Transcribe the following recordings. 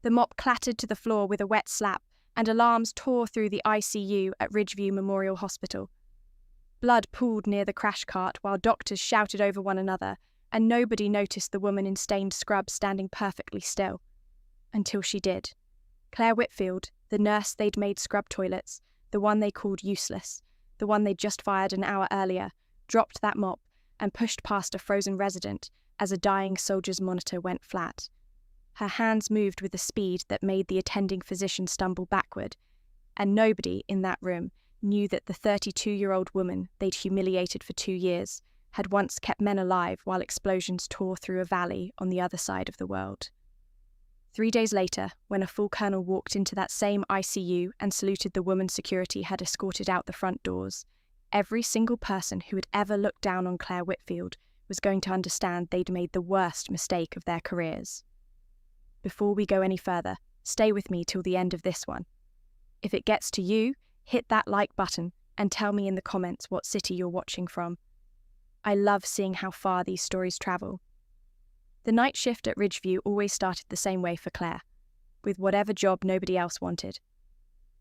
The mop clattered to the floor with a wet slap, and alarms tore through the ICU at Ridgeview Memorial Hospital. Blood pooled near the crash cart while doctors shouted over one another, and nobody noticed the woman in stained scrubs standing perfectly still. Until she did. Claire Whitfield, the nurse they'd made scrub toilets, the one they called useless, the one they'd just fired an hour earlier, dropped that mop and pushed past a frozen resident as a dying soldier's monitor went flat. Her hands moved with a speed that made the attending physician stumble backward, and nobody in that room knew that the 32-year-old woman they'd humiliated for 2 years had once kept men alive while explosions tore through a valley on the other side of the world. 3 days later, when a full colonel walked into that same ICU and saluted the woman security had escorted out the front doors, every single person who had ever looked down on Claire Whitfield was going to understand they'd made the worst mistake of their careers. Before we go any further, stay with me till the end of this one. If it gets to you, hit that like button and tell me in the comments what city you're watching from. I love seeing how far these stories travel. The night shift at Ridgeview always started the same way for Claire, with whatever job nobody else wanted.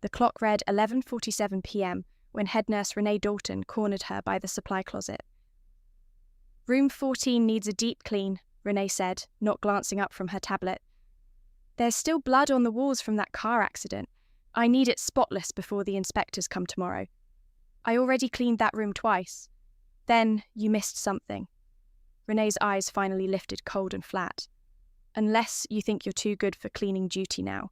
The clock read 11:47 p.m. when head nurse Renee Dalton cornered her by the supply closet. "Room 14 needs a deep clean," Renee said, not glancing up from her tablet. "There's still blood on the walls from that car accident. I need it spotless before the inspectors come tomorrow. I already cleaned that room twice. Then you missed something." Renee's eyes finally lifted cold and flat. "Unless you think you're too good for cleaning duty now."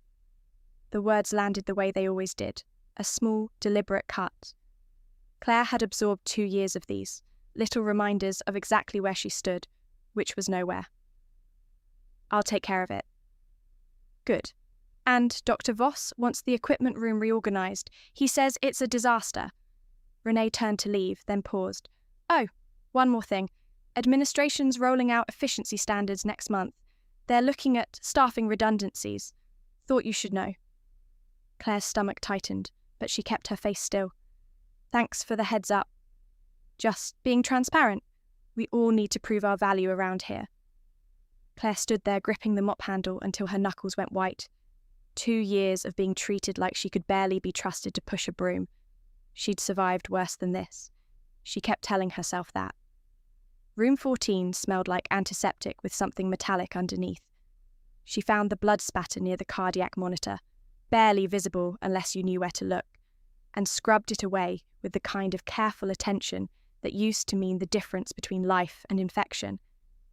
The words landed the way they always did, a small, deliberate cut. Claire had absorbed 2 years of these, little reminders of exactly where she stood, which was nowhere. "I'll take care of it." "Good. And Dr. Voss wants the equipment room reorganised. He says it's a disaster." Renee turned to leave, then paused. "Oh, one more thing. Administration's rolling out efficiency standards next month. They're looking at staffing redundancies. Thought you should know." Claire's stomach tightened, but she kept her face still. "Thanks for the heads up. Just being transparent. We all need to prove our value around here." Claire stood there gripping the mop handle until her knuckles went white. 2 years of being treated like she could barely be trusted to push a broom. She'd survived worse than this. She kept telling herself that. Room 14 smelled like antiseptic with something metallic underneath. She found the blood spatter near the cardiac monitor, barely visible unless you knew where to look, and scrubbed it away with the kind of careful attention that used to mean the difference between life and infection,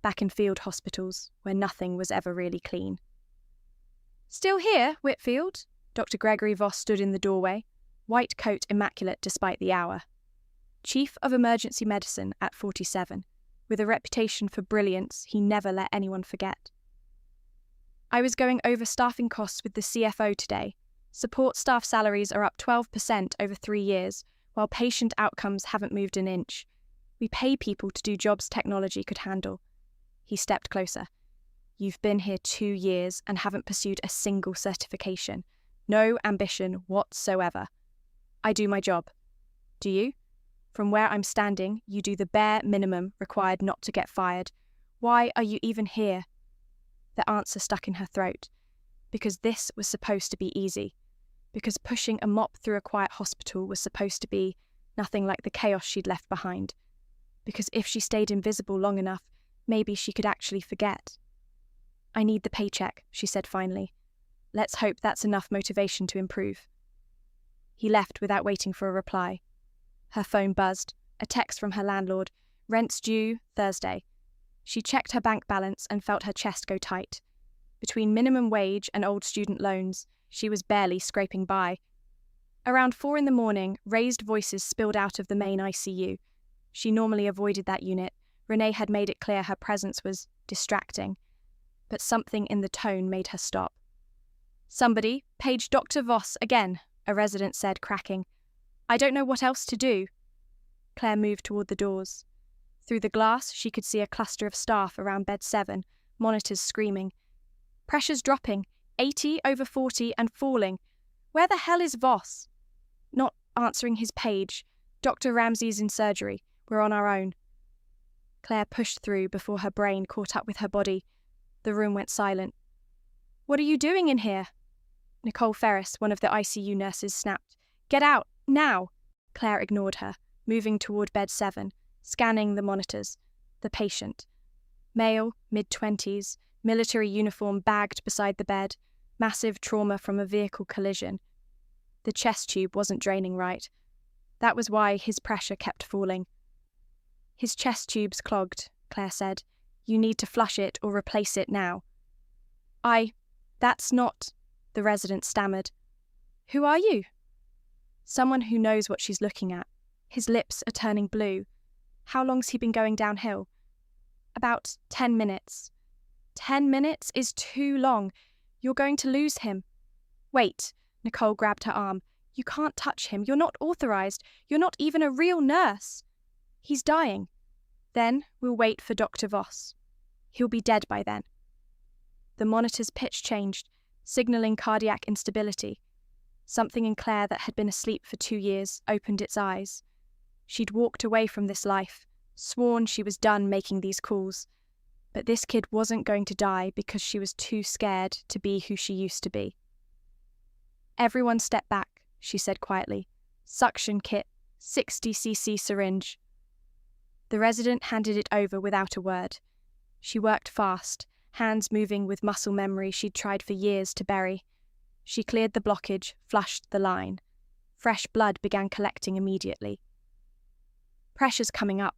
back in field hospitals where nothing was ever really clean. "Still here, Whitfield?" Dr. Gregory Voss stood in the doorway, white coat immaculate despite the hour. Chief of Emergency Medicine at 47, with a reputation for brilliance he never let anyone forget. "I was going over staffing costs with the CFO today. Support staff salaries are up 12% over 3 years, while patient outcomes haven't moved an inch. We pay people to do jobs technology could handle." He stepped closer. "You've been here 2 years and haven't pursued a single certification. No ambition whatsoever. I do my job. Do you? From where I'm standing, you do the bare minimum required not to get fired. Why are you even here?" The answer stuck in her throat. Because this was supposed to be easy. Because pushing a mop through a quiet hospital was supposed to be nothing like the chaos she'd left behind. Because if she stayed invisible long enough, maybe she could actually forget. "I need the paycheck," she said finally. "Let's hope that's enough motivation to improve." He left without waiting for a reply. Her phone buzzed, a text from her landlord, "Rent's due Thursday." She checked her bank balance and felt her chest go tight. Between minimum wage and old student loans, she was barely scraping by. Around 4 a.m, raised voices spilled out of the main ICU. She normally avoided that unit. Renee had made it clear her presence was distracting. But something in the tone made her stop. "Somebody, page Dr. Voss again," a resident said, cracking. "I don't know what else to do." Claire moved toward the doors. Through the glass, she could see a cluster of staff around bed 7, monitors screaming. "Pressure's dropping, 80 over 40 and falling. Where the hell is Voss?" "Not answering his page. Dr. Ramsey's in surgery. We're on our own." Claire pushed through before her brain caught up with her body. The room went silent. What are you doing in here? Nicole Ferris, one of the ICU nurses, snapped. Get out, now! Claire ignored her, moving toward bed 7, scanning the monitors. The patient. Male, mid-20s, military uniform bagged beside the bed, massive trauma from a vehicle collision. The chest tube wasn't draining right. That was why his pressure kept falling. His chest tube's clogged, Claire said. You need to flush it or replace it now. That's not, the resident stammered. Who are you? Someone who knows what she's looking at. His lips are turning blue. How long's he been going downhill? About 10 minutes. 10 minutes is too long. You're going to lose him. Wait, Nicole grabbed her arm. You can't touch him. You're not authorized. You're not even a real nurse. He's dying. Then we'll wait for Dr. Voss. He'll be dead by then. The monitor's pitch changed, signaling cardiac instability. Something in Claire that had been asleep for 2 years opened its eyes. She'd walked away from this life, sworn she was done making these calls. But this kid wasn't going to die because she was too scared to be who she used to be. Everyone step back, she said quietly. Suction kit, 60cc syringe. The resident handed it over without a word. She worked fast, hands moving with muscle memory she'd tried for years to bury. She cleared the blockage, flushed the line. Fresh blood began collecting immediately. Pressure's coming up,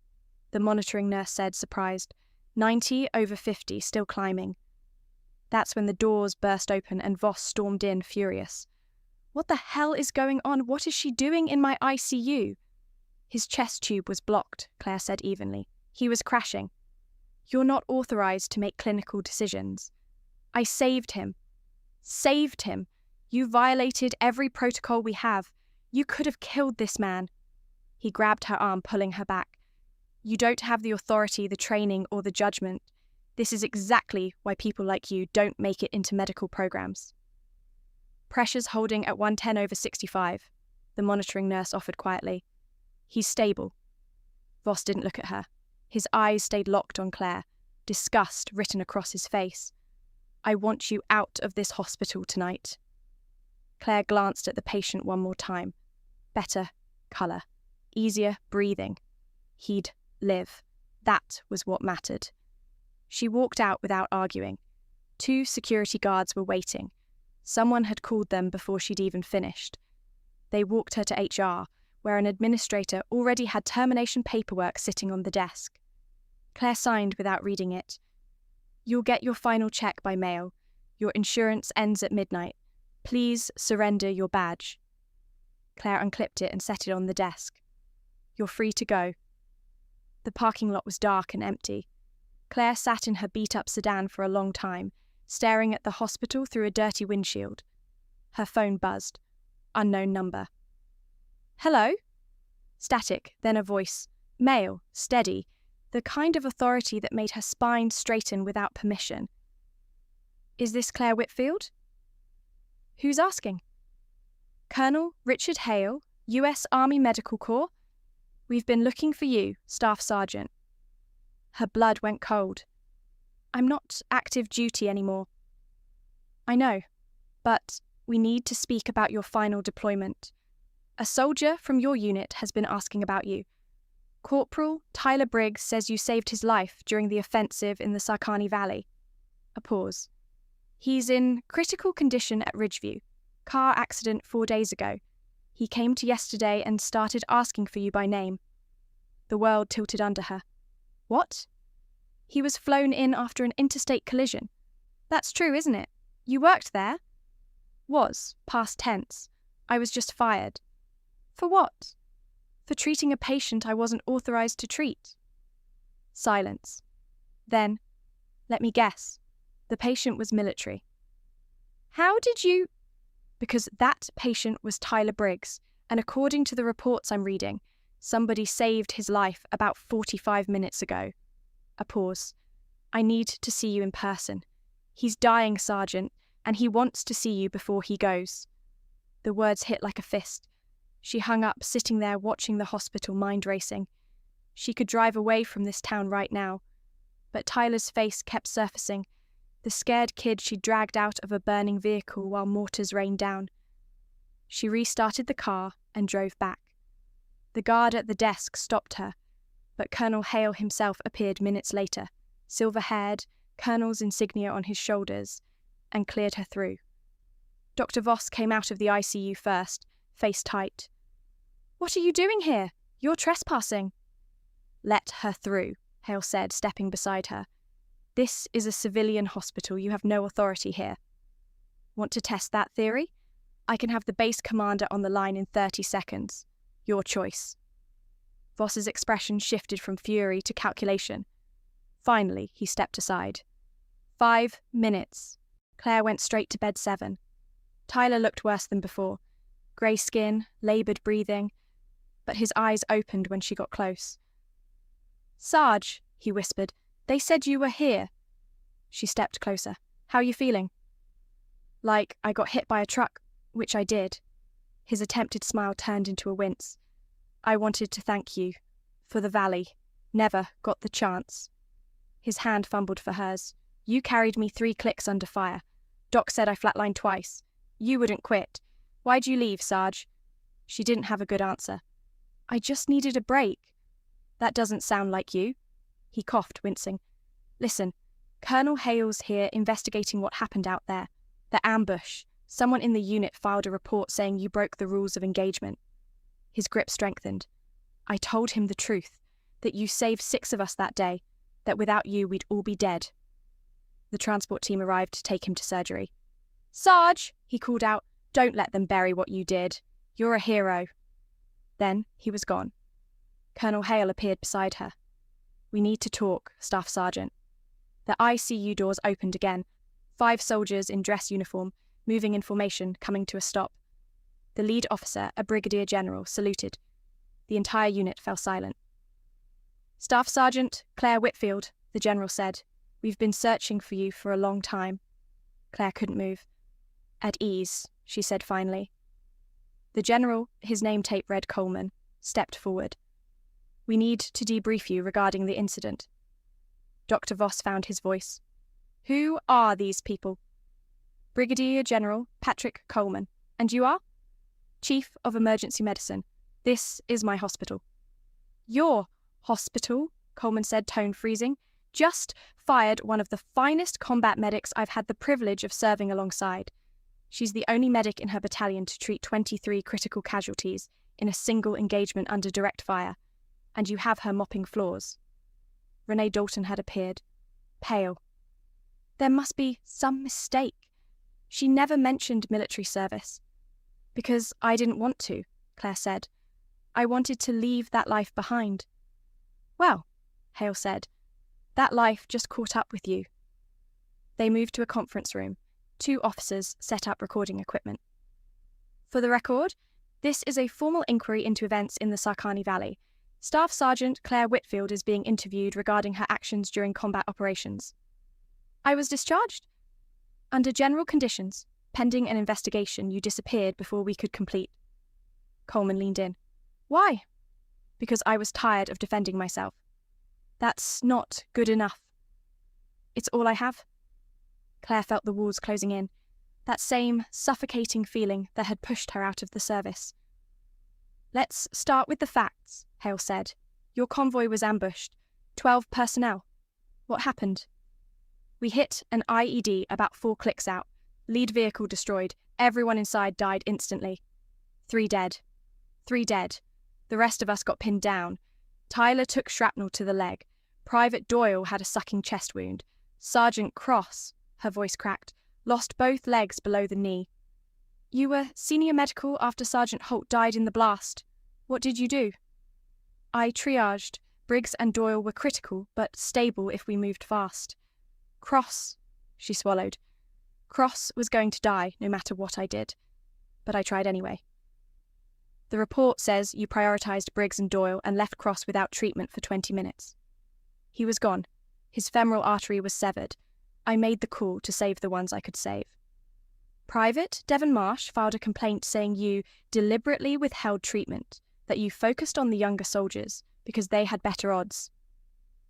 the monitoring nurse said, surprised. 90/50, still climbing. That's when the doors burst open and Voss stormed in, furious. What the hell is going on? What is she doing in my ICU? His chest tube was blocked, Claire said evenly. He was crashing. You're not authorized to make clinical decisions. I saved him. Saved him. You violated every protocol we have. You could have killed this man. He grabbed her arm, pulling her back. You don't have the authority, the training, or the judgment. This is exactly why people like you don't make it into medical programs. Pressure's holding at 110/65, the monitoring nurse offered quietly. He's stable. Voss didn't look at her. His eyes stayed locked on Claire, disgust written across his face. I want you out of this hospital tonight. Claire glanced at the patient one more time. Better colour. Easier breathing. He'd live. That was what mattered. She walked out without arguing. 2 security guards were waiting. Someone had called them before she'd even finished. They walked her to HR, where an administrator already had termination paperwork sitting on the desk. Claire signed without reading it. You'll get your final check by mail. Your insurance ends at midnight. Please surrender your badge. Claire unclipped it and set it on the desk. You're free to go. The parking lot was dark and empty. Claire sat in her beat-up sedan for a long time, staring at the hospital through a dirty windshield. Her phone buzzed. Unknown number. Hello? Static, then a voice. Male, steady, the kind of authority that made her spine straighten without permission. Is this Claire Whitfield? Who's asking? Colonel Richard Hale, U.S. Army Medical Corps. We've been looking for you, Staff Sergeant. Her blood went cold. I'm not active duty anymore. I know, but we need to speak about your final deployment. A soldier from your unit has been asking about you. Corporal Tyler Briggs says you saved his life during the offensive in the Sarkani Valley. A pause. He's in critical condition at Ridgeview. Car accident 4 days ago. He came to yesterday and started asking for you by name. The world tilted under her. What? He was flown in after an interstate collision. That's true, isn't it? You worked there? Was, past tense. I was just fired. For what? For treating a patient I wasn't authorized to treat. Silence. Then, let me guess, the patient was military. How did you... Because that patient was Tyler Briggs, and according to the reports I'm reading, somebody saved his life about 45 minutes ago. A pause. I need to see you in person. He's dying, Sergeant, and he wants to see you before he goes. The words hit like a fist. She hung up, sitting there watching the hospital, mind racing. She could drive away from this town right now. But Tyler's face kept surfacing. the scared kid she dragged out of a burning vehicle while mortars rained down. She restarted the car and drove back. The guard at the desk stopped her, but Colonel Hale himself appeared minutes later, silver-haired, colonel's insignia on his shoulders, and cleared her through. Dr. Voss came out of the ICU first, face tight. "What are you doing here? You're trespassing." "Let her through," Hale said, stepping beside her. "This is a civilian hospital. You have no authority here." "Want to test that theory? I can have the base commander on the line in 30 seconds. Your choice." Voss's expression shifted from fury to calculation. Finally, he stepped aside. 5 minutes. Claire went straight to bed 7. Tyler looked worse than before. Grey skin, laboured breathing, but his eyes opened when she got close. "Sarge," he whispered, "they said you were here." She stepped closer. "How are you feeling?" "Like I got hit by a truck, which I did." His attempted smile turned into a wince. "I wanted to thank you. For the valley. Never got the chance." His hand fumbled for hers. "You carried me 3 clicks under fire. Doc said I flatlined twice. You wouldn't quit. Why'd you leave, Sarge?" She didn't have a good answer. "I just needed a break." "That doesn't sound like you." He coughed, wincing. "Listen, Colonel Hale's here investigating what happened out there. The ambush. Someone in the unit filed a report saying you broke the rules of engagement." His grip strengthened. "I told him the truth, that you saved 6 of us that day, that without you we'd all be dead." The transport team arrived to take him to surgery. "Sarge," he called out, "don't let them bury what you did. You're a hero." Then he was gone. Colonel Hale appeared beside her. "We need to talk, Staff Sergeant." The ICU doors opened again. 5 soldiers in dress uniform, moving in formation, coming to a stop. The lead officer, a brigadier general, saluted. The entire unit fell silent. "Staff Sergeant Claire Whitfield," the general said. "We've been searching for you for a long time." Claire couldn't move. "At ease," she said finally. The general, his name tape read Coleman, stepped forward. "We need to debrief you regarding the incident." Dr. Voss found his voice. "Who are these people?" "Brigadier General Patrick Coleman. And you are?" "Chief of Emergency Medicine. This is my hospital." "Your hospital?" Coleman said, tone freezing. "Just fired one of the finest combat medics I've had the privilege of serving alongside. She's the only medic in her battalion to treat 23 critical casualties in a single engagement under direct fire, and you have her mopping floors." Renee Dalton had appeared, pale. "There must be some mistake. She never mentioned military service." "Because I didn't want to," Claire said. "I wanted to leave that life behind." "Well," Hale said, "that life just caught up with you." They moved to a conference room. 2 officers set up recording equipment. "For the record, this is a formal inquiry into events in the Sarkani Valley. Staff Sergeant Claire Whitfield is being interviewed regarding her actions during combat operations." "I was discharged?" "Under general conditions. Pending an investigation, you disappeared before we could complete." Coleman leaned in. "Why?" "Because I was tired of defending myself." "That's not good enough." "It's all I have." Claire felt the walls closing in, that same suffocating feeling that had pushed her out of the service. "Let's start with the facts," Hale said. "Your convoy was ambushed. 12 personnel. What happened?" "We hit an IED about 4 clicks out. Lead vehicle destroyed. Everyone inside died instantly. 3 dead. 3 dead. The rest of us got pinned down. Tyler took shrapnel to the leg. Private Doyle had a sucking chest wound. Sergeant Cross," her voice cracked, "lost both legs below the knee." "You were senior medical after Sergeant Holt died in the blast. What did you do?" "I triaged. Briggs and Doyle were critical, but stable if we moved fast. Cross," she swallowed. "Cross was going to die no matter what I did. But I tried anyway." "The report says you prioritized Briggs and Doyle and left Cross without treatment for 20 minutes. He was gone. His femoral artery was severed. I made the call to save the ones I could save." "Private Devon Marsh filed a complaint saying you deliberately withheld treatment, that you focused on the younger soldiers because they had better odds."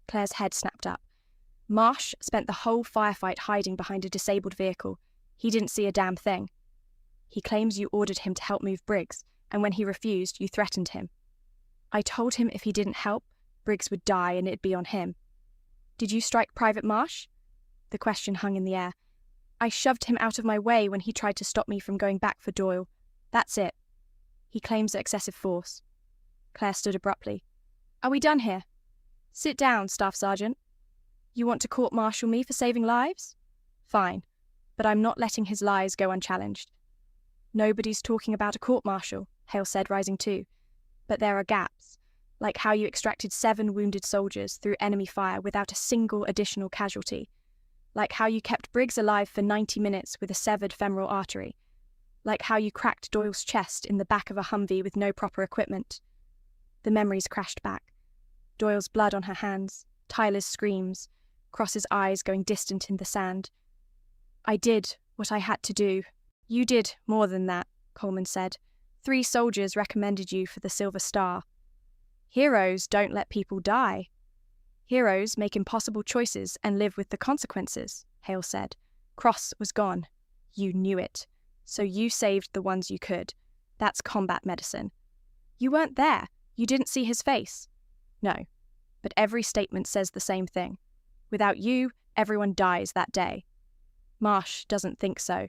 Claire's head snapped up. Marsh spent the whole firefight hiding behind a disabled vehicle. He didn't see a damn thing. He claims you ordered him to help move Briggs, and when he refused, you threatened him. I told him if he didn't help, Briggs would die and it'd be on him. Did you strike Private Marsh? The question hung in the air. I shoved him out of my way when he tried to stop me from going back for Doyle. That's it. He claims excessive force. Claire stood abruptly. Are we done here? Sit down, Staff Sergeant. You want to court-martial me for saving lives? Fine, but I'm not letting his lies go unchallenged. Nobody's talking about a court-martial, Hale said, rising too. But there are gaps, like how you extracted 7 wounded soldiers through enemy fire without a single additional casualty, like how you kept Briggs alive for 90 minutes with a severed femoral artery, like how you cracked Doyle's chest in the back of a Humvee with no proper equipment. The memories crashed back. Doyle's blood on her hands, Tyler's screams, Cross's eyes going distant in the sand. I did what I had to do. You did more than that, Coleman said. 3 soldiers recommended you for the Silver Star. Heroes don't let people die. Heroes make impossible choices and live with the consequences, Hale said. Cross was gone. You knew it. So you saved the ones you could. That's combat medicine. You weren't there. You didn't see his face. No, but every statement says the same thing. Without you, everyone dies that day. Marsh doesn't think so.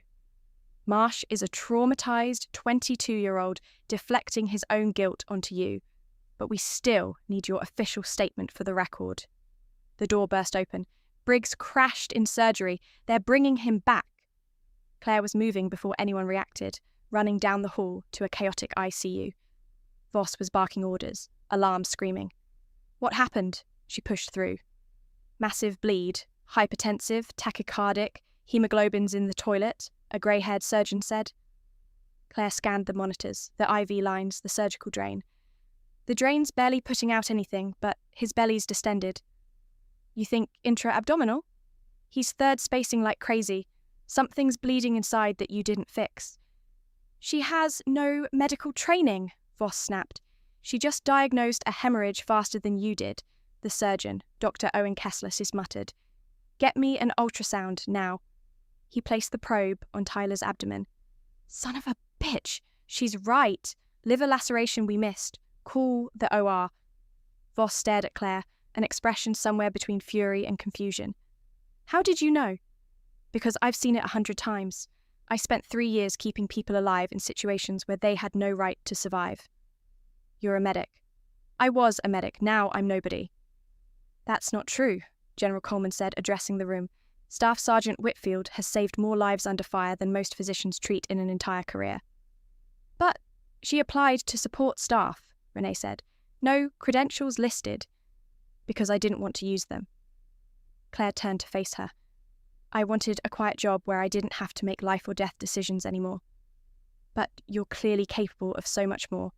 Marsh is a traumatized 22-year-old deflecting his own guilt onto you. But we still need your official statement for the record. The door burst open. Briggs crashed in surgery. They're bringing him back. Claire was moving before anyone reacted, running down the hall to a chaotic ICU. Voss was barking orders, alarms screaming. What happened? She pushed through. Massive bleed, hypertensive, tachycardic, hemoglobin's in the toilet, a grey-haired surgeon said. Claire scanned the monitors, the IV lines, the surgical drain. The drain's barely putting out anything, but his belly's distended. You think intra-abdominal? He's third spacing like crazy. Something's bleeding inside that you didn't fix. She has no medical training, Voss snapped. She just diagnosed a hemorrhage faster than you did, the surgeon, Dr. Owen Kessler, muttered. Get me an ultrasound now. He placed the probe on Tyler's abdomen. Son of a bitch, she's right. Liver laceration we missed. Call the OR. Voss stared at Claire, an expression somewhere between fury and confusion. How did you know? Because I've seen it 100 times. I spent 3 years keeping people alive in situations where they had no right to survive. You're a medic. I was a medic, now I'm nobody. That's not true, General Coleman said, addressing the room. Staff Sergeant Whitfield has saved more lives under fire than most physicians treat in an entire career. But she applied to support staff, Renee said. No credentials listed. Because I didn't want to use them. Claire turned to face her. I wanted a quiet job where I didn't have to make life or death decisions anymore. But you're clearly capable of so much more.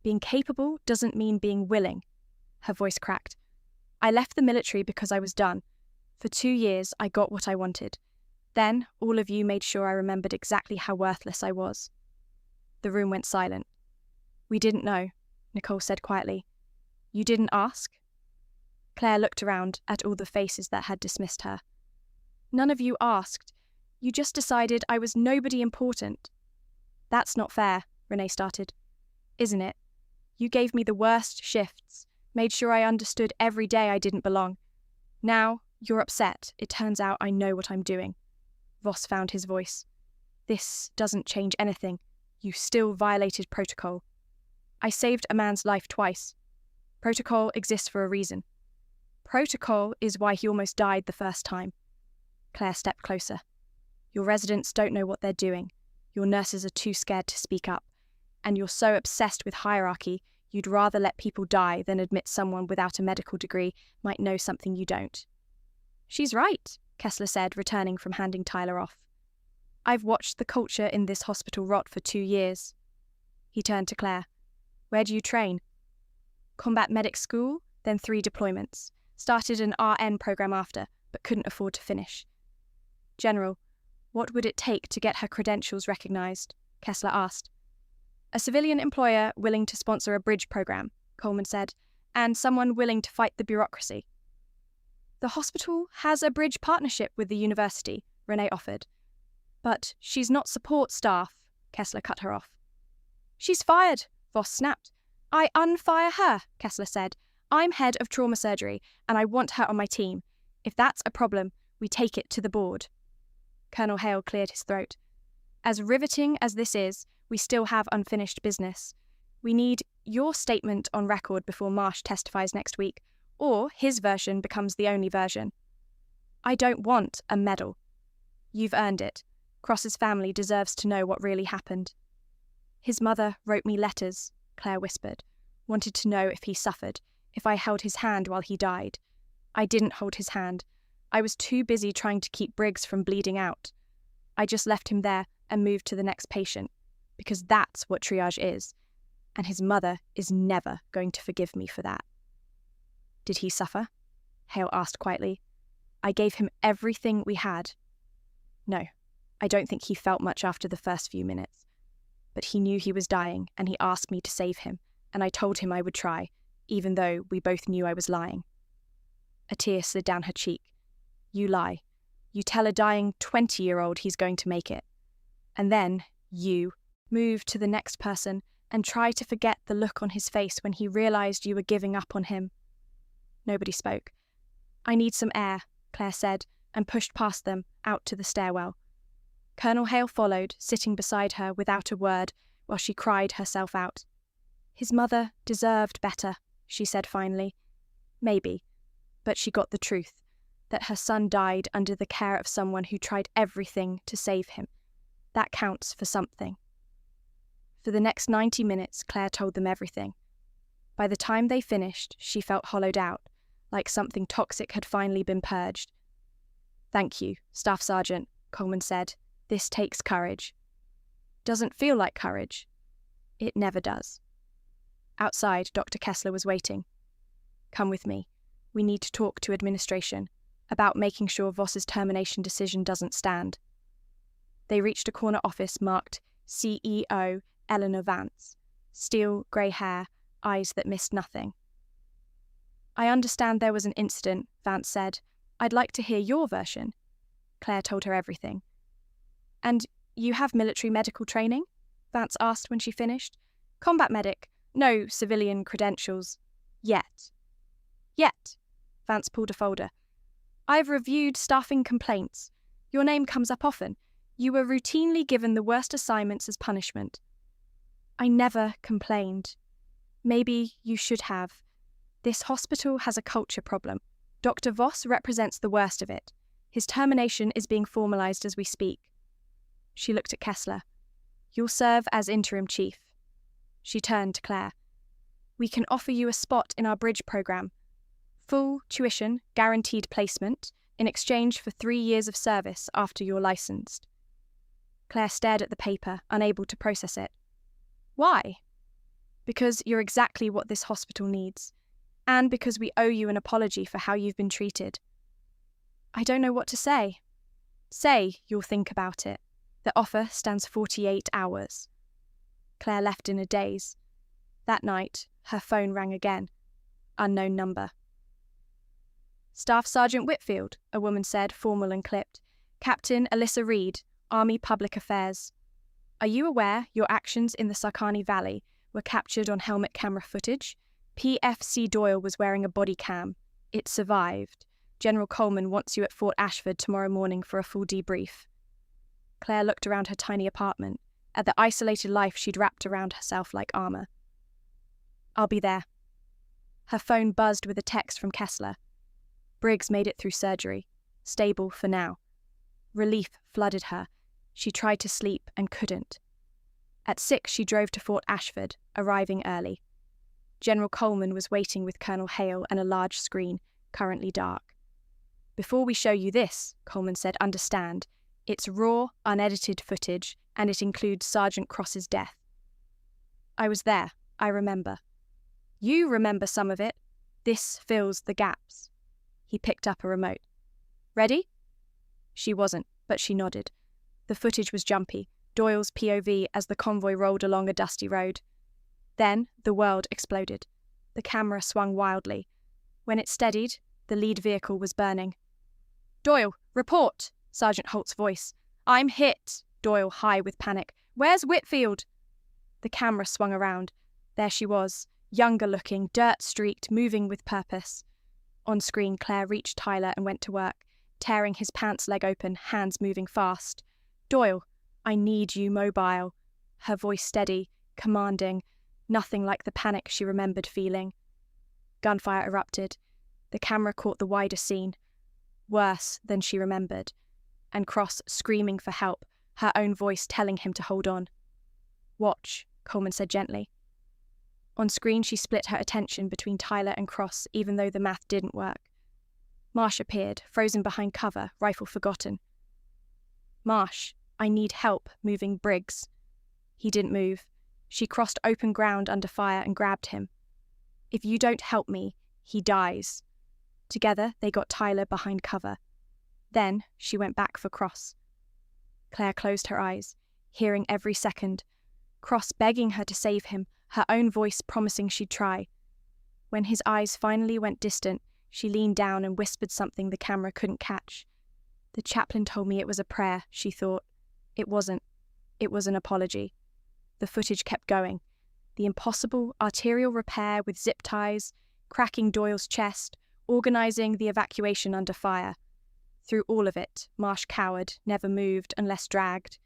Being capable doesn't mean being willing. Her voice cracked. I left the military because I was done. For 2 years, I got what I wanted. Then, all of you made sure I remembered exactly how worthless I was. The room went silent. We didn't know, Nicole said quietly. You didn't ask? Claire looked around at all the faces that had dismissed her. None of you asked. You just decided I was nobody important. That's not fair, Renee started. Isn't it? You gave me the worst shifts, made sure I understood every day I didn't belong. Now, you're upset. It turns out I know what I'm doing. Voss found his voice. This doesn't change anything. You still violated protocol. I saved a man's life twice. Protocol exists for a reason. Protocol is why he almost died the first time. Claire stepped closer. Your residents don't know what they're doing. Your nurses are too scared to speak up. And you're so obsessed with hierarchy, you'd rather let people die than admit someone without a medical degree might know something you don't. She's right, Kessler said, returning from handing Tyler off. I've watched the culture in this hospital rot for 2 years. He turned to Claire. Where do you train? Combat medic school, then 3 deployments. Started an RN program after, but couldn't afford to finish. General, what would it take to get her credentials recognized? Kessler asked. A civilian employer willing to sponsor a bridge program, Coleman said, and someone willing to fight the bureaucracy. The hospital has a bridge partnership with the university, Renee offered. But she's not support staff, Kessler cut her off. She's fired, Voss snapped. I unfire her, Kessler said. I'm head of trauma surgery, and I want her on my team. If that's a problem, we take it to the board. Colonel Hale cleared his throat. As riveting as this is, we still have unfinished business. We need your statement on record before Marsh testifies next week, or his version becomes the only version. I don't want a medal. You've earned it. Cross's family deserves to know what really happened. His mother wrote me letters, Claire whispered. Wanted to know if he suffered, if I held his hand while he died. I didn't hold his hand. I was too busy trying to keep Briggs from bleeding out. I just left him there and moved to the next patient, because that's what triage is, and his mother is never going to forgive me for that. Did he suffer? Hale asked quietly. I gave him everything we had. No, I don't think he felt much after the first few minutes. But he knew he was dying, and he asked me to save him, and I told him I would try, even though we both knew I was lying. A tear slid down her cheek. You lie. You tell a dying 20-year-old he's going to make it. And then, you move to the next person and try to forget the look on his face when he realized you were giving up on him. Nobody spoke. I need some air, Claire said, and pushed past them, out to the stairwell. Colonel Hale followed, sitting beside her without a word, while she cried herself out. His mother deserved better, she said finally. Maybe, but she got the truth, that her son died under the care of someone who tried everything to save him. That counts for something. For the next 90 minutes, Claire told them everything. By the time they finished, she felt hollowed out, like something toxic had finally been purged. Thank you, Staff Sergeant, Coleman said. This takes courage. Doesn't feel like courage. It never does. Outside, Dr. Kessler was waiting. Come with me. We need to talk to administration about making sure Voss's termination decision doesn't stand. They reached a corner office marked CEO Eleanor Vance. Steel grey hair, eyes that missed nothing. I understand there was an incident, Vance said. I'd like to hear your version. Claire told her everything. And you have military medical training? Vance asked when she finished. Combat medic, no civilian credentials. Yet. Vance pulled a folder. I've reviewed staffing complaints. Your name comes up often. You were routinely given the worst assignments as punishment. I never complained. Maybe you should have. This hospital has a culture problem. Dr. Voss represents the worst of it. His termination is being formalised as we speak. She looked at Kessler. You'll serve as interim chief. She turned to Claire. We can offer you a spot in our bridge programme. Full tuition, guaranteed placement, in exchange for 3 years of service after you're licensed. Claire stared at the paper, unable to process it. Why? Because you're exactly what this hospital needs, and because we owe you an apology for how you've been treated. I don't know what to say. Say you'll think about it. The offer stands 48 hours. Claire left in a daze. That night, her phone rang again. Unknown number. Staff Sergeant Whitfield, a woman said, formal and clipped. Captain Alyssa Reed, Army Public Affairs. Are you aware your actions in the Sarkani Valley were captured on helmet camera footage? PFC Doyle was wearing a body cam. It survived. General Coleman wants you at Fort Ashford tomorrow morning for a full debrief. Claire looked around her tiny apartment, at the isolated life she'd wrapped around herself like armour. I'll be there. Her phone buzzed with a text from Kessler. Briggs made it through surgery. Stable for now. Relief flooded her. She tried to sleep and couldn't. At 6 she drove to Fort Ashford, arriving early. General Coleman was waiting with Colonel Hale and a large screen, currently dark. Before we show you this, Coleman said, understand, it's raw, unedited footage, and it includes Sergeant Cross's death. I was there, I remember. You remember some of it. This fills the gaps. He picked up a remote. Ready? She wasn't, but she nodded. The footage was jumpy, Doyle's POV as the convoy rolled along a dusty road. Then the world exploded. The camera swung wildly. When it steadied, The lead vehicle was burning. "Doyle, report!" Sergeant Holt's voice. "I'm hit!" Doyle, high with panic. "Where's Whitfield?" The camera swung around. There she was, younger-looking, dirt-streaked, moving with purpose. On screen, Claire reached Tyler and went to work, tearing his pants leg open, hands moving fast. "Doyle, I need you mobile." Her voice steady, commanding, nothing like the panic she remembered feeling. Gunfire erupted. The camera caught the wider scene. Worse than she remembered. And Cross screaming for help, her own voice telling him to hold on. "Watch," Coleman said gently. On screen, she split her attention between Tyler and Cross, even though the math didn't work. Marsh appeared, frozen behind cover, rifle forgotten. "Marsh, I need help moving Briggs." He didn't move. She crossed open ground under fire and grabbed him. "If you don't help me, he dies." Together, they got Tyler behind cover. Then, she went back for Cross. Claire closed her eyes, hearing every second. Cross begging her to save him, her own voice promising she'd try. When his eyes finally went distant, she leaned down and whispered something the camera couldn't catch. "The chaplain told me it was a prayer," she thought. It wasn't. It was an apology. The footage kept going. The impossible arterial repair with zip ties, cracking Doyle's chest, organising the evacuation under fire. Through all of it, Marsh cowered, never moved unless dragged.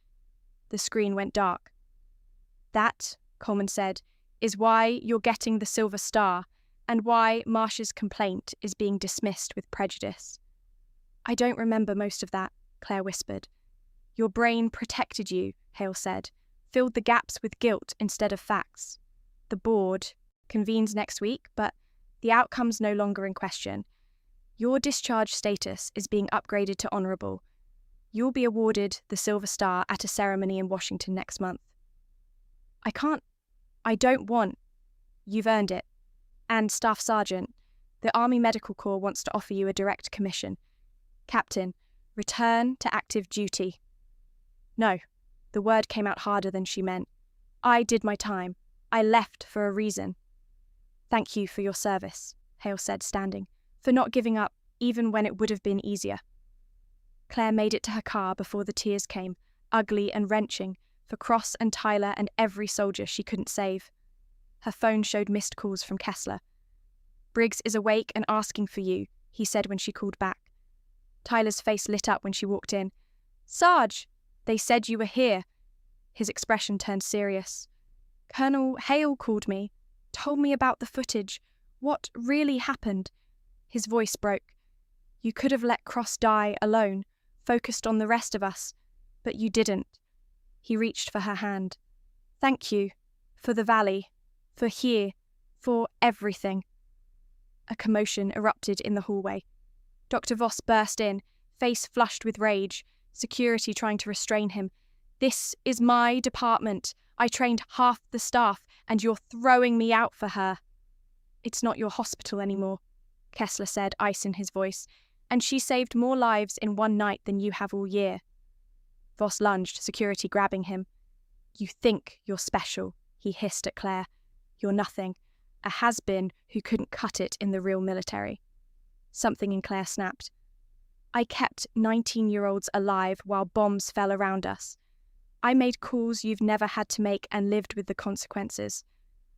The screen went dark. "That," Coleman said, "is why you're getting the Silver Star, and why Marsh's complaint is being dismissed with prejudice." "I don't remember most of that," Claire whispered. "Your brain protected you," Hale said, "filled the gaps with guilt instead of facts. The board convenes next week, but the outcome's no longer in question. Your discharge status is being upgraded to honourable. You'll be awarded the Silver Star at a ceremony in Washington next month." I don't want. You've earned it. And Staff Sergeant, the Army Medical Corps wants to offer you a direct commission. Captain, return to active duty. No, the word came out harder than she meant. I did my time. I left for a reason. "Thank you for your service," Hale said, standing, "for not giving up, even when it would have been easier." Claire made it to her car before the tears came, ugly and wrenching, for Cross and Tyler and every soldier she couldn't save. Her phone showed missed calls from Kessler. "Briggs is awake and asking for you," he said when she called back. Tyler's face lit up when she walked in. "Sarge, they said you were here." His expression turned serious. "Colonel Hale called me, told me about the footage, what really happened." His voice broke. "You could have let Cross die alone, focused on the rest of us, but you didn't." He reached for her hand. "Thank you. For the valley. For here. For everything." A commotion erupted in the hallway. Dr. Voss burst in, face flushed with rage, security trying to restrain him. "This is my department. I trained half the staff, and you're throwing me out for her." "It's not your hospital anymore," Kessler said, ice in his voice, "and she saved more lives in one night than you have all year." Voss lunged, security grabbing him. "You think you're special," he hissed at Claire. "You're nothing. A has-been who couldn't cut it in the real military." Something in Claire snapped. "I kept 19-year-olds alive while bombs fell around us. I made calls you've never had to make and lived with the consequences.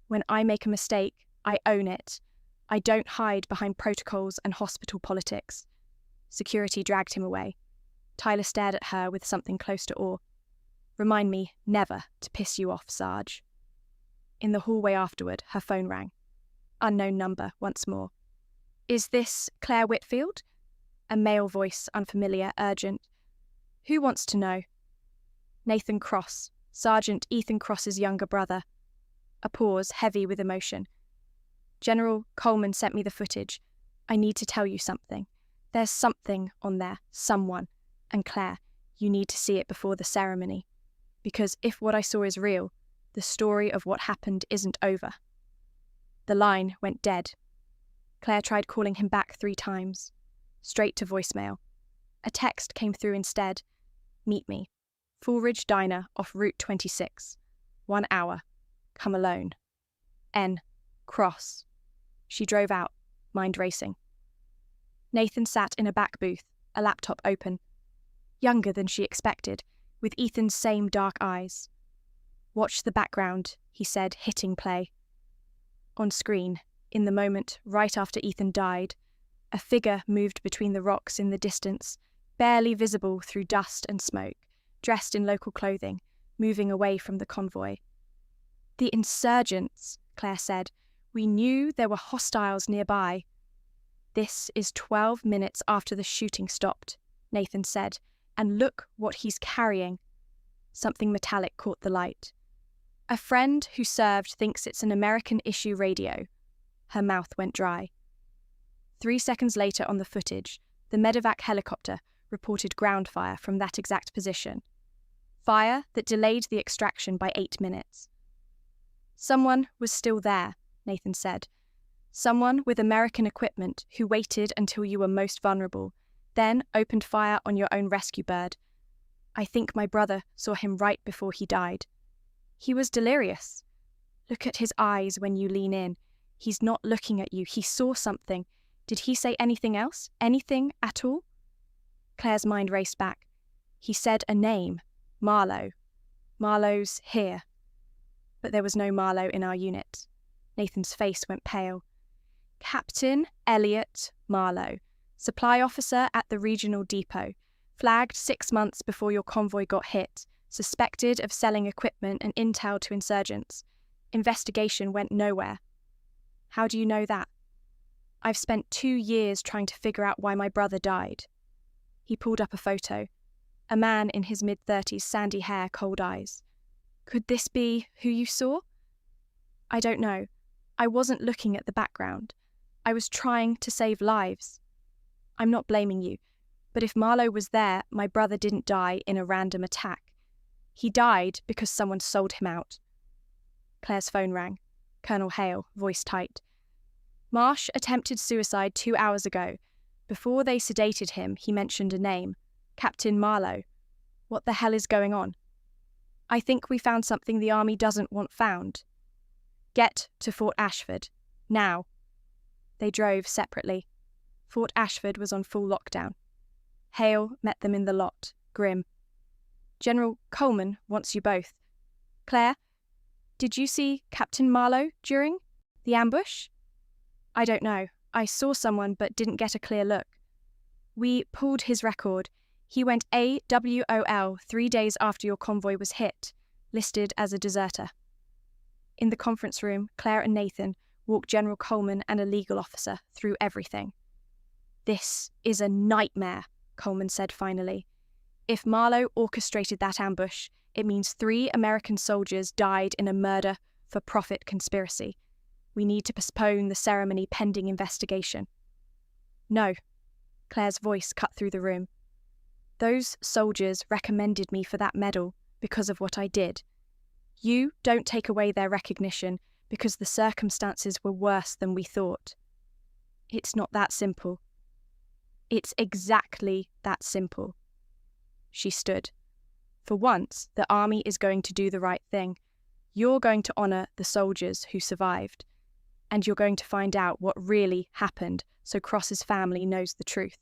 When I make a mistake, I own it. I don't hide behind protocols and hospital politics." Security dragged him away. Tyler stared at her with something close to awe. "Remind me never to piss you off, Sarge." In the hallway afterward, her phone rang. Unknown number once more. "Is this Claire Whitfield?" A male voice, unfamiliar, urgent. "Who wants to know?" "Nathan Cross, Sergeant Ethan Cross's younger brother." A pause, heavy with emotion. "General Coleman sent me the footage. I need to tell you something. There's something on there, someone. And Claire, you need to see it before the ceremony. Because if what I saw is real, the story of what happened isn't over." The line went dead. Claire tried calling him back 3 times. Straight to voicemail. A text came through instead. "Meet me. Fullridge Diner off Route 26. 1 hour. Come alone. N. Cross." She drove out, mind racing. Nathan sat in a back booth, a laptop open. Younger than she expected, with Ethan's same dark eyes. "Watch the background," he said, hitting play. On screen, in the moment right after Ethan died, a figure moved between the rocks in the distance, barely visible through dust and smoke, dressed in local clothing, moving away from the convoy. "The insurgents," Claire said. "We knew there were hostiles nearby." "This is 12 minutes after the shooting stopped," Nathan said, "and look what he's carrying." Something metallic caught the light. "A friend who served thinks it's an American issue radio." Her mouth went dry. 3 seconds later on the footage, the medevac helicopter reported ground fire from that exact position. Fire that delayed the extraction by 8 minutes. "Someone was still there," Nathan said. "Someone with American equipment who waited until you were most vulnerable, then opened fire on your own rescue bird. I think my brother saw him right before he died. He was delirious. Look at his eyes when you lean in. He's not looking at you. He saw something. Did he say anything else? Anything at all?" Claire's mind raced back. "He said a name. Marlowe. Marlowe's here." But there was no Marlowe in our unit. Nathan's face went pale. "Captain Elliot Marlowe, supply officer at the regional depot, flagged 6 months before your convoy got hit, suspected of selling equipment and intel to insurgents. Investigation went nowhere." "How do you know that?" "I've spent 2 years trying to figure out why my brother died." He pulled up a photo. A man in his mid-30s, sandy hair, cold eyes. "Could this be who you saw?" "I don't know. I wasn't looking at the background. I was trying to save lives. I'm not blaming you, but if Marlowe was there, my brother didn't die in a random attack. He died because someone sold him out." Claire's phone rang. Colonel Hale, voice tight. "Marsh attempted suicide 2 hours ago. Before they sedated him, he mentioned a name. Captain Marlowe. What the hell is going on?" "I think we found something the Army doesn't want found." "Get to Fort Ashford. Now." They drove separately. Fort Ashford was on full lockdown. Hale met them in the lot, grim. "General Coleman wants you both. Claire, did you see Captain Marlowe during the ambush?" "I don't know. I saw someone but didn't get a clear look." "We pulled his record. He went AWOL 3 days after your convoy was hit, listed as a deserter." In the conference room, Claire and Nathan walked General Coleman and a legal officer through everything. "This is a nightmare," Coleman said finally. "If Marlowe orchestrated that ambush, it means 3 American soldiers died in a murder-for-profit conspiracy. We need to postpone the ceremony pending investigation." "No," Claire's voice cut through the room. "Those soldiers recommended me for that medal because of what I did. You don't take away their recognition because the circumstances were worse than we thought. It's not that simple." "It's exactly that simple." She stood. "For once, the Army is going to do the right thing. You're going to honour the soldiers who survived. And you're going to find out what really happened so Cross's family knows the truth."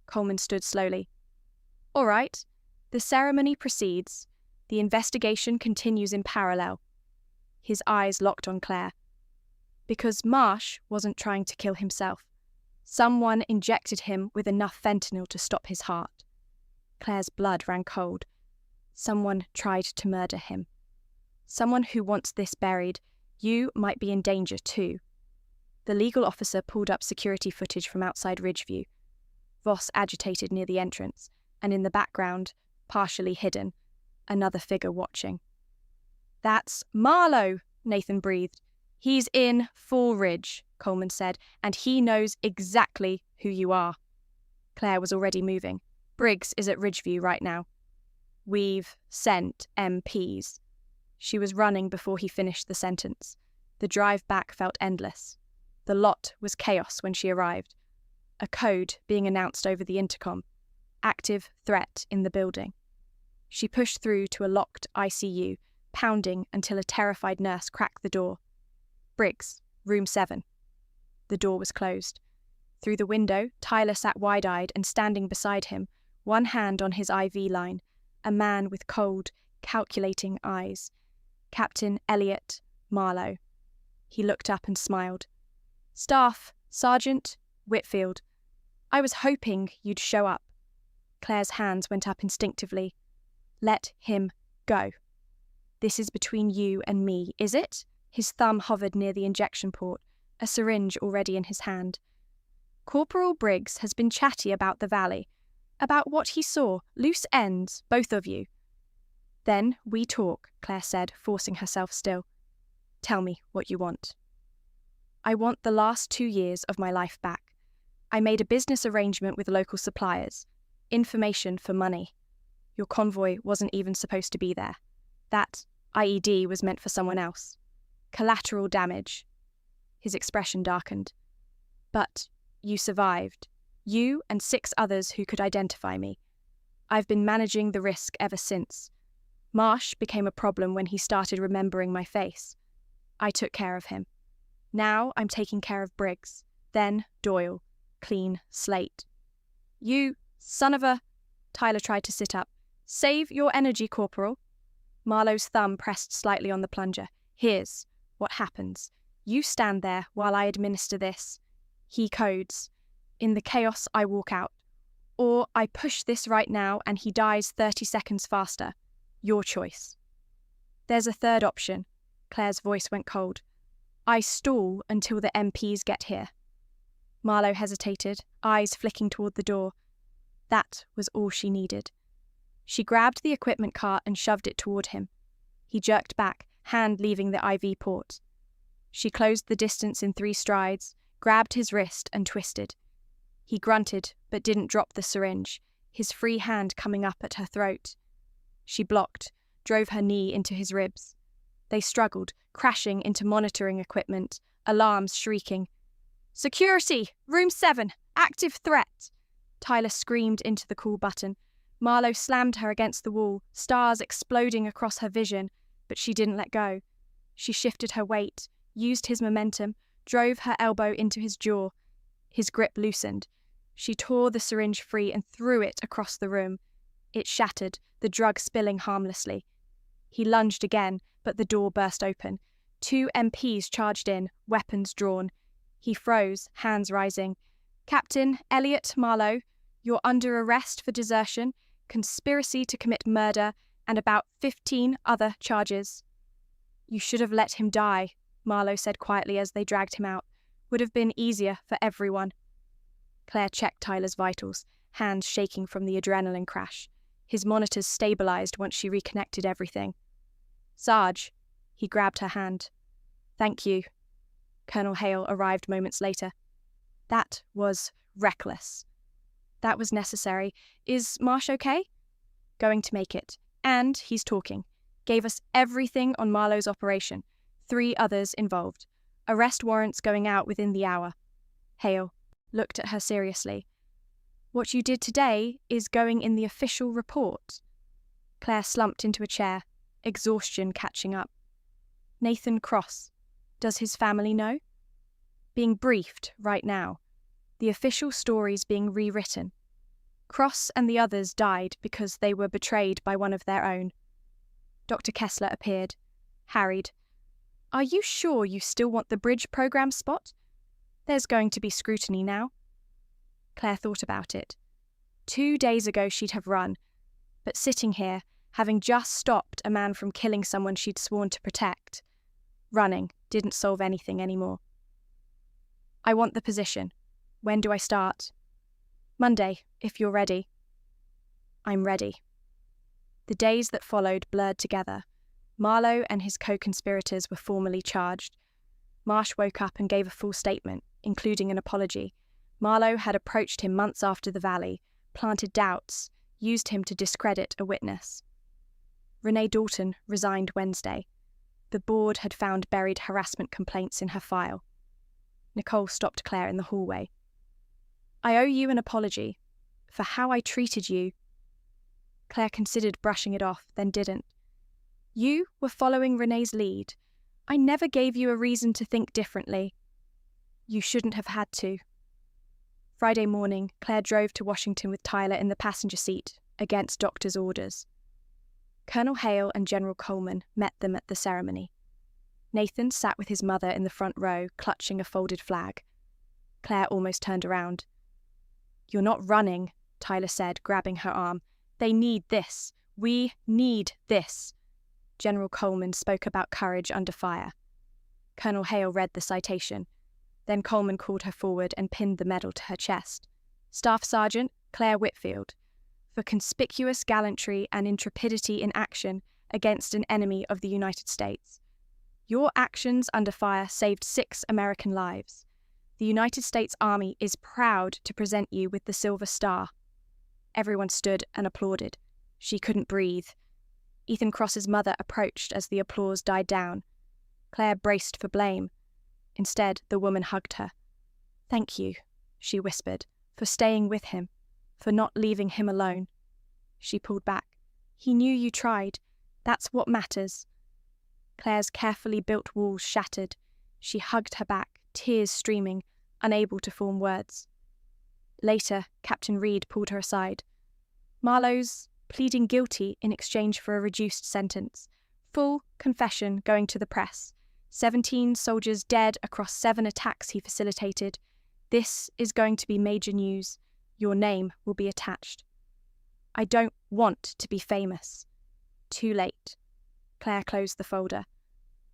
Coleman stood slowly. "All right. The ceremony proceeds. The investigation continues in parallel." His eyes locked on Claire. "Because Marsh wasn't trying to kill himself. Someone injected him with enough fentanyl to stop his heart." Claire's blood ran cold. "Someone tried to murder him. Someone who wants this buried. You might be in danger too." The legal officer pulled up security footage from outside Ridgeview. Voss agitated near the entrance, and in the background, partially hidden, another figure watching. "That's Marlowe," Nathan breathed. "He's in Fall Ridge," Coleman said, "and he knows exactly who you are." Claire was already moving. "Briggs is at Ridgeview right now. We've sent MPs." She was running before he finished the sentence. The drive back felt endless. The lot was chaos when she arrived. A code being announced over the intercom. Active threat in the building. She pushed through to a locked ICU, pounding until a terrified nurse cracked the door. "Briggs, room 7. The door was closed. Through the window, Tyler sat wide-eyed and standing beside him, one hand on his IV line, a man with cold, calculating eyes. Captain Elliot Marlowe. He looked up and smiled. Staff, Sergeant, Whitfield. I was hoping you'd show up. Claire's hands went up instinctively. Let him go. This is between you and me, is it? His thumb hovered near the injection port, a syringe already in his hand. Corporal Briggs has been chatty about the valley, about what he saw, loose ends, both of you. Then we talk, Claire said, forcing herself still. Tell me what you want. I want the last 2 years of my life back. I made a business arrangement with local suppliers. Information for money. Your convoy wasn't even supposed to be there. That IED was meant for someone else. Collateral damage. His expression darkened. But you survived. You and 6 others who could identify me. I've been managing the risk ever since. Marsh became a problem when he started remembering my face. I took care of him. Now I'm taking care of Briggs. Then Doyle. Clean slate. You son of a... Tyler tried to sit up. Save your energy, Corporal. Marlowe's thumb pressed slightly on the plunger. Here's what happens. You stand there while I administer this. He codes. In the chaos, I walk out. Or I push this right now and he dies 30 seconds faster. Your choice. There's a third option. Claire's voice went cold. I stall until the MPs get here. Marlowe hesitated, eyes flicking toward the door. That was all she needed. She grabbed the equipment cart and shoved it toward him. He jerked back, hand leaving the IV port. She closed the distance in 3 strides, grabbed his wrist and twisted. He grunted, but didn't drop the syringe, his free hand coming up at her throat. She blocked, drove her knee into his ribs. They struggled, crashing into monitoring equipment, alarms shrieking. Security! Room 7! Active threat! Tyler screamed into the call button. Marlowe slammed her against the wall, stars exploding across her vision, but she didn't let go. She shifted her weight, used his momentum, drove her elbow into his jaw. His grip loosened. She tore the syringe free and threw it across the room. It shattered, the drug spilling harmlessly. He lunged again, but the door burst open. 2 MPs charged in, weapons drawn. He froze, hands rising. Captain Elliot Marlowe, you're under arrest for desertion, conspiracy to commit murder, and about 15 other charges. You should have let him die, Marlowe said quietly as they dragged him out. Would have been easier for everyone. Claire checked Tyler's vitals, hands shaking from the adrenaline crash. His monitors stabilized once she reconnected everything. Sarge, he grabbed her hand. Thank you. Colonel Hale arrived moments later. That was reckless. That was necessary. Is Marsh okay? Going to make it. And he's talking. Gave us everything on Marlowe's operation. 3 others involved. Arrest warrants going out within the hour. Hale looked at her seriously. What you did today is going in the official report. Claire slumped into a chair, exhaustion catching up. Nathan Cross. Does his family know? Being briefed right now. The official story's being rewritten. Cross and the others died because they were betrayed by one of their own. Dr. Kessler appeared, harried. Are you sure you still want the bridge program spot? There's going to be scrutiny now. Claire thought about it. 2 days ago she'd have run, but sitting here, having just stopped a man from killing someone she'd sworn to protect, running didn't solve anything anymore. I want the position. When do I start? Monday, if you're ready. I'm ready. The days that followed blurred together. Marlowe and his co-conspirators were formally charged. Marsh woke up and gave a full statement, including an apology. Marlowe had approached him months after the Valley, planted doubts, used him to discredit a witness. Renee Dalton resigned Wednesday. The board had found buried harassment complaints in her file. Nicole stopped Claire in the hallway. I owe you an apology for how I treated you. Claire considered brushing it off, then didn't. You were following Renee's lead. I never gave you a reason to think differently. You shouldn't have had to. Friday morning, Claire drove to Washington with Tyler in the passenger seat, against doctor's orders. Colonel Hale and General Coleman met them at the ceremony. Nathan sat with his mother in the front row, clutching a folded flag. Claire almost turned around. "You're not running," Tyler said, grabbing her arm. "They need this. We need this." General Coleman spoke about courage under fire. Colonel Hale read the citation. Then Coleman called her forward and pinned the medal to her chest. "Staff Sergeant Claire Whitfield, for conspicuous gallantry and intrepidity in action against an enemy of the United States. Your actions under fire saved 6 American lives. The United States Army is proud to present you with the Silver Star." Everyone stood and applauded. She couldn't breathe. Ethan Cross's mother approached as the applause died down. Claire braced for blame. Instead, the woman hugged her. "Thank you," she whispered, "for staying with him, for not leaving him alone." She pulled back. "He knew you tried. That's what matters." Claire's carefully built walls shattered. She hugged her back, tears streaming, unable to form words. Later, Captain Reed pulled her aside. "Marlowe's pleading guilty in exchange for a reduced sentence. Full confession going to the press. 17 soldiers dead across 7 attacks he facilitated. This is going to be major news. Your name will be attached." "I don't want to be famous." Too late. Claire closed the folder.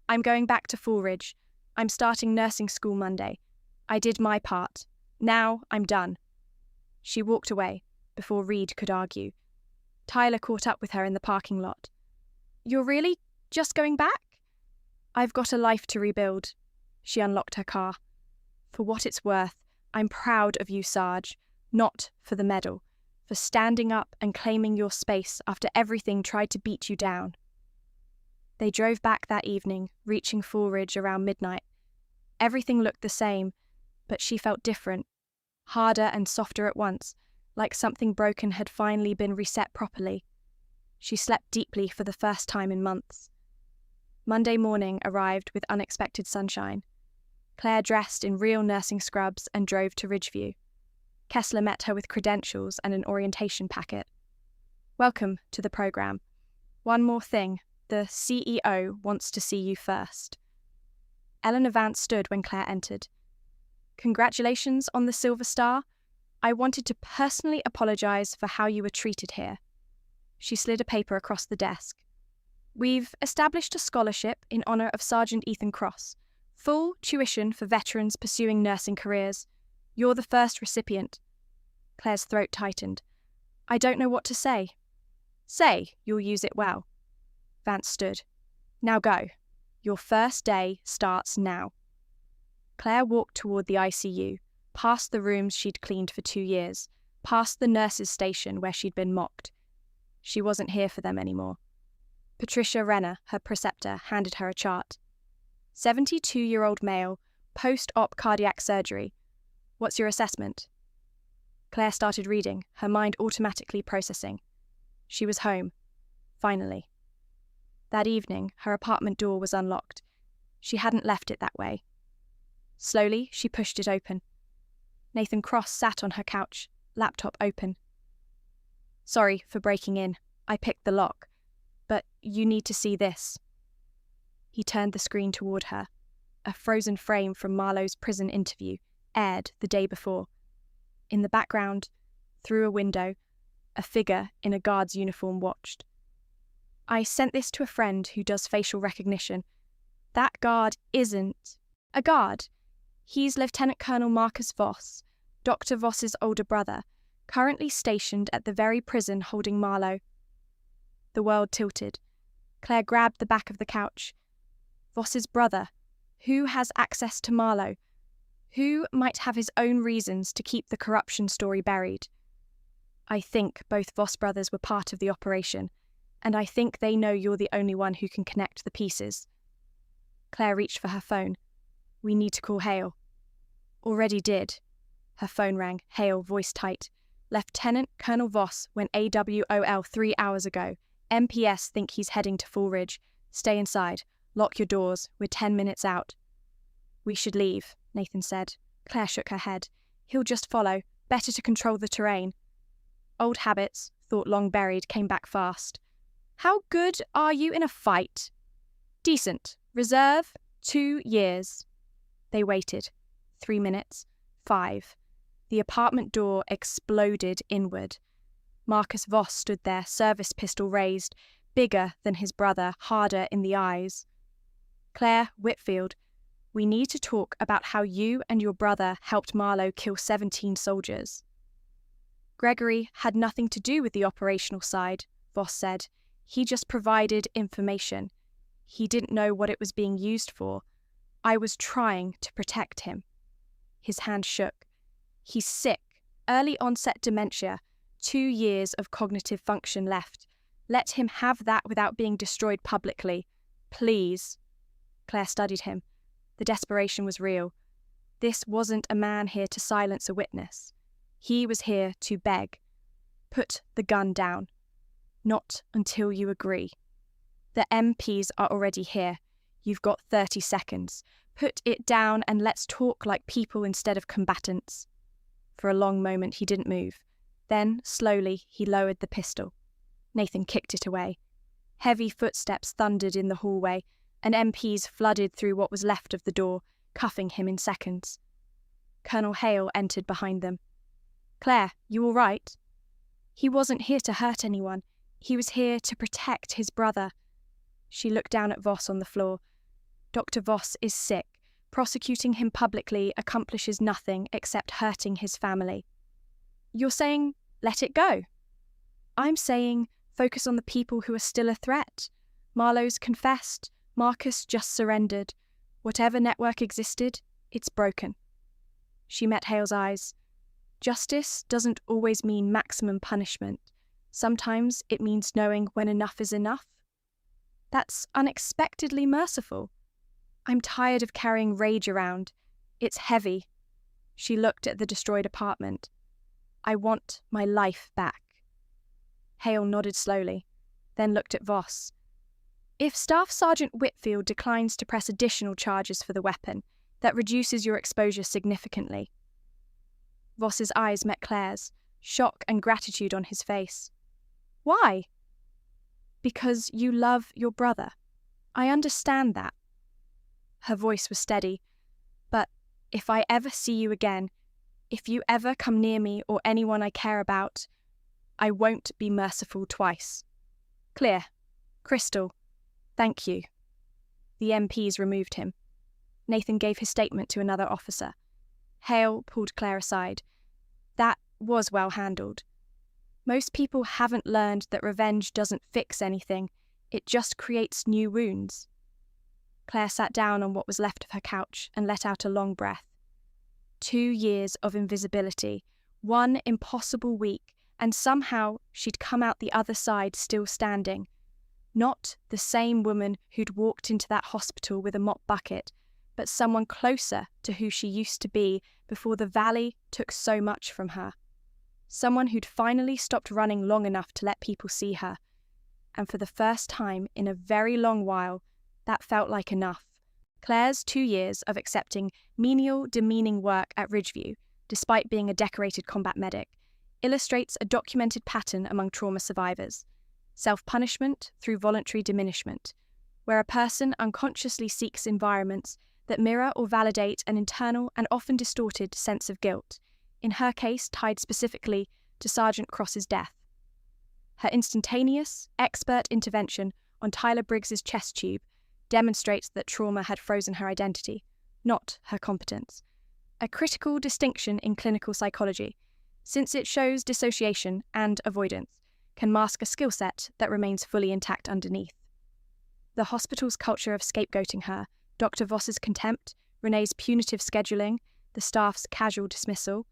"I'm going back to Fall Ridge. I'm starting nursing school Monday. I did my part. Now I'm done." She walked away before Reed could argue. Tyler caught up with her in the parking lot. "You're really just going back?" "I've got a life to rebuild." She unlocked her car. "For what it's worth, I'm proud of you, Sarge. Not for the medal. For standing up and claiming your space after everything tried to beat you down." They drove back that evening, reaching Fall Ridge around midnight. Everything looked the same, but she felt different. Harder and softer at once, like something broken had finally been reset properly. She slept deeply for the first time in months. Monday morning arrived with unexpected sunshine. Claire dressed in real nursing scrubs and drove to Ridgeview. Kessler met her with credentials and an orientation packet. "Welcome to the program. One more thing, the CEO wants to see you first." Eleanor Vance stood when Claire entered. "Congratulations on the Silver Star. I wanted to personally apologize for how you were treated here." She slid a paper across the desk. "We've established a scholarship in honor of Sergeant Ethan Cross. Full tuition for veterans pursuing nursing careers. You're the first recipient." Claire's throat tightened. "I don't know what to say." "Say you'll use it well." Vance stood. "Now go. Your first day starts now." Claire walked toward the ICU, past the rooms she'd cleaned for 2 years, past the nurses' station where she'd been mocked. She wasn't here for them anymore. Patricia Renner, her preceptor, handed her a chart. 72-year-old male, post-op cardiac surgery. What's your assessment? Claire started reading, her mind automatically processing. She was home. Finally. That evening, her apartment door was unlocked. She hadn't left it that way. Slowly, she pushed it open. Nathan Cross sat on her couch, laptop open. "Sorry for breaking in. I picked the lock. But you need to see this." He turned the screen toward her. A frozen frame from Marlowe's prison interview, aired the day before. In the background, through a window, a figure in a guard's uniform watched. "I sent this to a friend who does facial recognition. That guard isn't a guard. He's Lieutenant Colonel Marcus Voss, Dr. Voss's older brother, currently stationed at the very prison holding Marlowe." The world tilted. Claire grabbed the back of the couch. Voss's brother. Who has access to Marlowe? Who might have his own reasons to keep the corruption story buried? "I think both Voss brothers were part of the operation, and I think they know you're the only one who can connect the pieces." Claire reached for her phone. "We need to call Hale." "Already did." Her phone rang, Hale, voice tight. "Lieutenant Colonel Voss went AWOL 3 hours ago. MPS think he's heading to Fall Ridge. Stay inside. Lock your doors. We're 10 minutes out." "We should leave," Nathan said. Claire shook her head. "He'll just follow. Better to control the terrain. Old habits, thought long buried, came back fast. How good are you in a fight? Decent. Reserve, 2 years. They waited. 3 minutes. 5. The apartment door exploded inward. Marcus Voss stood there, service pistol raised, bigger than his brother, harder in the eyes. Claire, Whitfield, we need to talk about how you and your brother helped Marlowe kill 17 soldiers. Gregory had nothing to do with the operational side, Voss said. He just provided information. He didn't know what it was being used for. I was trying to protect him. His hand shook. He's sick, early onset dementia, 2 years of cognitive function left. Let him have that without being destroyed publicly. Please. Claire studied him. The desperation was real. This wasn't a man here to silence a witness. He was here to beg. Put the gun down. Not until you agree. The MPs are already here. You've got 30 seconds. Put it down and let's talk like people instead of combatants. For a long moment he didn't move. Then, slowly, he lowered the pistol. Nathan kicked it away. Heavy footsteps thundered in the hallway, and MPs flooded through what was left of the door, cuffing him in seconds. Colonel Hale entered behind them. Claire, you all right? He wasn't here to hurt anyone. He was here to protect his brother. She looked down at Voss on the floor. Dr. Voss is sick. Prosecuting him publicly accomplishes nothing except hurting his family. You're saying, let it go. I'm saying, focus on the people who are still a threat. Marlowe's confessed. Marcus just surrendered. Whatever network existed, it's broken. She met Hale's eyes. Justice doesn't always mean maximum punishment. Sometimes it means knowing when enough is enough. That's unexpectedly merciful. I'm tired of carrying rage around. It's heavy. She looked at the destroyed apartment. I want my life back. Hale nodded slowly, then looked at Voss. If Staff Sergeant Whitfield declines to press additional charges for the weapon, that reduces your exposure significantly. Voss's eyes met Claire's, shock and gratitude on his face. Why? Because you love your brother. I understand that. Her voice was steady. But if I ever see you again, if you ever come near me or anyone I care about, I won't be merciful twice. Clear. Crystal. Thank you. The MPs removed him. Nathan gave his statement to another officer. Hale pulled Claire aside. That was well handled. Most people haven't learned that revenge doesn't fix anything. It just creates new wounds. Claire sat down on what was left of her couch and let out a long breath. 2 years of invisibility, 1 impossible week, and somehow she'd come out the other side still standing. Not the same woman who'd walked into that hospital with a mop bucket, but someone closer to who she used to be before the valley took so much from her. Someone who'd finally stopped running long enough to let people see her. And for the first time in a very long while, that felt like enough. Claire's 2 years of accepting menial, demeaning work at Ridgeview, despite being a decorated combat medic, illustrates a documented pattern among trauma survivors. Self-punishment through voluntary diminishment, where a person unconsciously seeks environments that mirror or validate an internal and often distorted sense of guilt, in her case tied specifically to Sergeant Cross's death. Her instantaneous, expert intervention on Tyler Briggs's chest tube demonstrates that trauma had frozen her identity, not her competence. A critical distinction in clinical psychology, since it shows dissociation and avoidance can mask a skill set that remains fully intact underneath. The hospital's culture of scapegoating her, Dr. Voss's contempt, Renee's punitive scheduling, the staff's casual dismissal,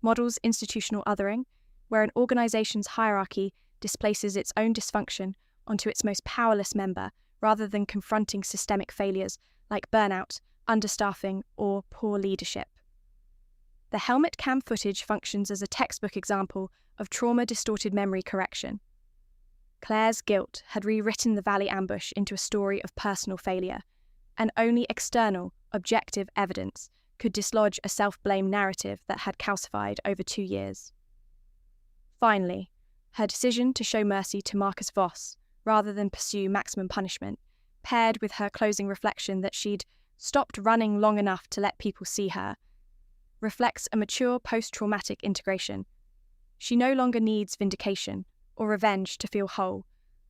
models institutional othering, where an organization's hierarchy displaces its own dysfunction onto its most powerless member rather than confronting systemic failures like burnout, understaffing, or poor leadership. The helmet cam footage functions as a textbook example of trauma-distorted memory correction. Claire's guilt had rewritten the Valley ambush into a story of personal failure, and only external, objective evidence could dislodge a self-blame narrative that had calcified over 2 years. Finally, her decision to show mercy to Marcus Voss rather than pursue maximum punishment, paired with her closing reflection that she'd stopped running long enough to let people see her, reflects a mature post-traumatic integration. She no longer needs vindication or revenge to feel whole,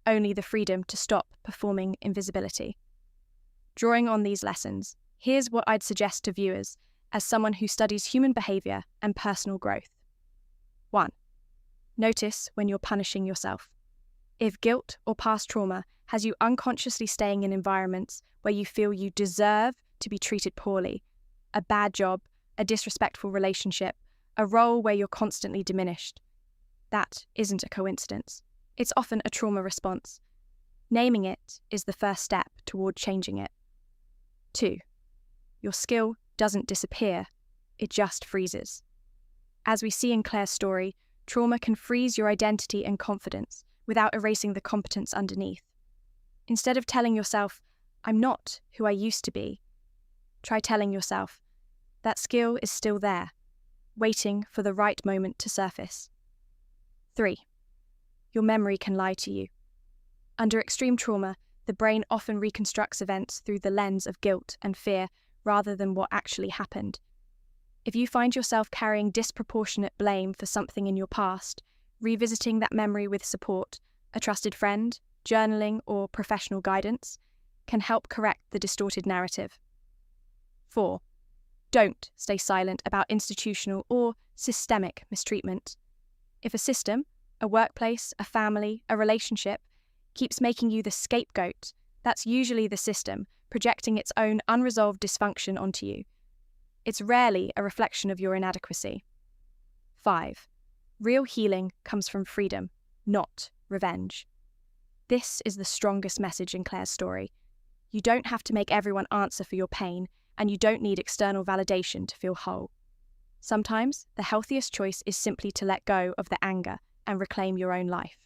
only the freedom to stop performing invisibility. Drawing on these lessons, here's what I'd suggest to viewers as someone who studies human behavior and personal growth. 1. Notice when you're punishing yourself. If guilt or past trauma has you unconsciously staying in environments where you feel you deserve to be treated poorly, a bad job, a disrespectful relationship, a role where you're constantly diminished, that isn't a coincidence. It's often a trauma response. Naming it is the first step toward changing it. 2. Your skill doesn't disappear, it just freezes. As we see in Claire's story, trauma can freeze your identity and confidence without erasing the competence underneath. Instead of telling yourself, "I'm not who I used to be," try telling yourself, "That skill is still there, waiting for the right moment to surface." 3. Your memory can lie to you. Under extreme trauma, the brain often reconstructs events through the lens of guilt and fear rather than what actually happened. If you find yourself carrying disproportionate blame for something in your past, revisiting that memory with support, a trusted friend, journaling, or professional guidance can help correct the distorted narrative. 4. Don't stay silent about institutional or systemic mistreatment. If a system, a workplace, a family, a relationship, keeps making you the scapegoat, that's usually the system projecting its own unresolved dysfunction onto you. It's rarely a reflection of your inadequacy. 5. Real healing comes from freedom, not revenge. This is the strongest message in Claire's story. You don't have to make everyone answer for your pain, and you don't need external validation to feel whole. Sometimes, the healthiest choice is simply to let go of the anger and reclaim your own life.